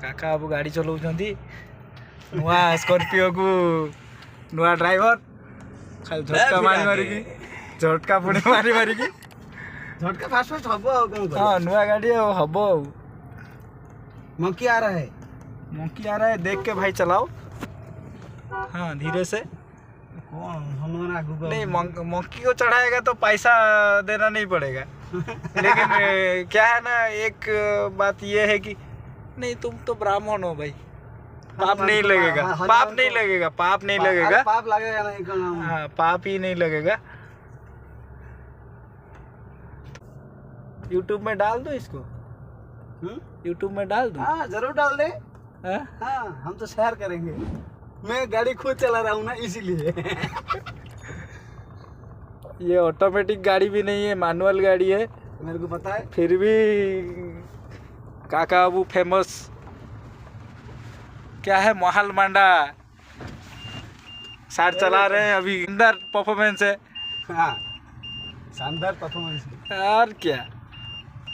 काका अब गाड़ी चलाउछन्ती नुआ स्कॉर्पियो को नुआ ड्राइवर खाली झटका मारी मारी की झटका पुणी मारी मारी की झटका फास्ट फास्ट हबो आ कौन कर। हाँ नुआ गाड़ी हबो। मंकी आ रहा है। मंकी आ रहा है देख के भाई चलाओ। हाँ धीरे से। कौन हनुमान आगू का नहीं मंकी को चढ़ाएगा तो पैसा देना नहीं पड़ेगा। लेकिन क्या है ना एक बात ये है कि नहीं तुम तो ब्राह्मण हो भाई पाप नहीं लगेगा पाप नहीं लगेगा पाप नहीं लगेगा पाप लगेगा नहीं करना। हाँ पाप ही नहीं लगेगा। YouTube में डाल दो इसको। YouTube में डाल दो। हाँ जरूर डाल दे। हाँ? हाँ हम तो शेयर करेंगे। मैं गाड़ी खुद चला रहा हूँ ना इसीलिए। ये ऑटोमेटिक गाड़ी भी नहीं है मैनुअल गाड़ी है मेरे को पता है। फिर भी काका अबू फेमस क्या है महल मांडा सार चला रहे हैं अभी शानदार परफॉर्मेंस है। हाँ शानदार परफॉर्मेंस है। और क्या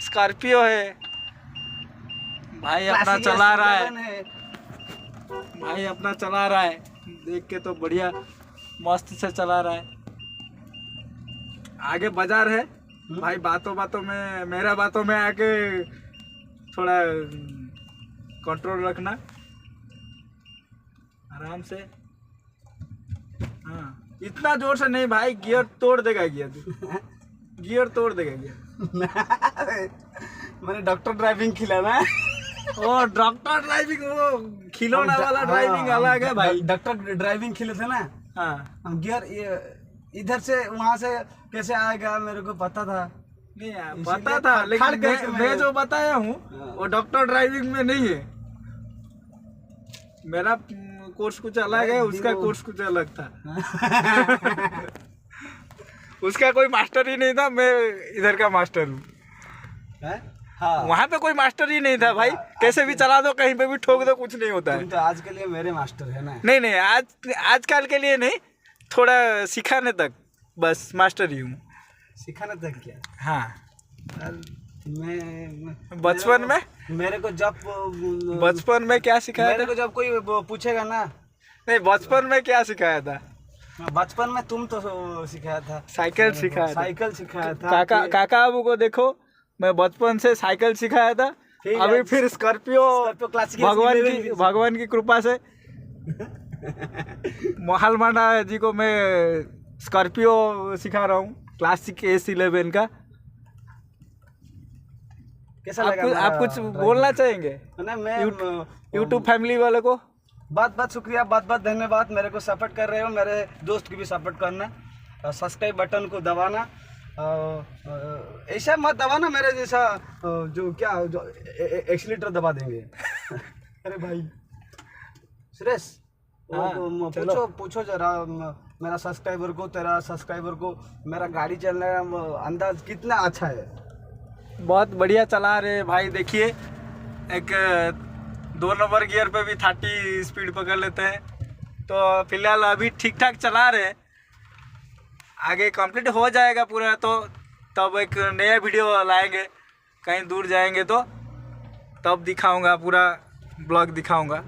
स्कॉर्पियो है भाई अपना चला रहा है भाई अपना चला रहा है देख के तो बढ़िया मस्त से चला रहा है। आगे बाजार है भाई बातों बातों में मेरा बातों में आके थोड़ा कंट्रोल रखना आराम से। हाँ इतना जोर से नहीं भाई गियर तोड़ देगा गियर तोड़ देगा गियर। मैंने डॉक्टर ड्राइविंग खिलाना है। ओ डॉक्टर ड्राइविंग वो खिलौना वाला ड्राइविंग अलग है भाई। डॉक्टर ड्राइविंग खिले थे ना। हाँ गियर इधर से वहां से कैसे आएगा मेरे को पता था। नहीं यार पता था लेकिन मैं जो बताया हूँ वो डॉक्टर ड्राइविंग में नहीं है। मेरा कोर्स कुछ अलग है उसका कोर्स कुछ अलग था। उसका कोई मास्टर ही नहीं था मैं इधर का मास्टर हूँ। हाँ वहाँ पे कोई मास्टर ही नहीं था भाई कैसे भी चला दो कहीं पे भी ठोक दो कुछ नहीं होता है। तो आज के लिए मेरे मास्टर है ना। नहीं आजकल के लिए नहीं थोड़ा सिखाने तक बस मास्टर ही हूँ। सिखाने तक क्या। हाँ मैं बचपन में मेरे को जब बचपन में क्या सिखाया मेरे था? को जब कोई पूछेगा ना। नहीं बचपन में क्या सिखाया था? बचपन में तुम तो सिखाया था साइकिल सिखाया था। साइकिल सिखाया था। काका अबू को देखो मैं बचपन से साइकिल सिखाया था अभी फिर स्कॉर्पियो क्लासिक भगवान की कृपा से महल मांडा जी को मैं स्कॉर्पियो सिखा रहा हूँ क्लासिक S11 का। कैसा लगा आप कुछ बोलना चाहेंगे ना। मैं यूट्यूब फैमिली वाले को बहुत शुक्रिया बहुत धन्यवाद। मेरे को सपोर्ट कर रहे हो मेरे दोस्त की भी सपोर्ट करना। सब्सक्राइब बटन को दबाना ऐसा मत दबाना मेरे जैसा जो क्या जो एक्सीलेटर दबा देंगे। अरे भाई सुरेश पूछो जरा मेरा सब्सक्राइबर को तेरा सब्सक्राइबर को मेरा गाड़ी चलने का अंदाज कितना अच्छा है। बहुत बढ़िया चला रहे भाई। देखिए एक 2 नंबर गियर पे भी 30 स्पीड पकड़ लेते हैं तो फिलहाल अभी ठीक ठाक चला रहे हैं। आगे कंप्लीट हो जाएगा पूरा तो तब एक नया वीडियो लाएंगे कहीं दूर जाएंगे तो तब दिखाऊंगा पूरा ब्लॉग दिखाऊंगा।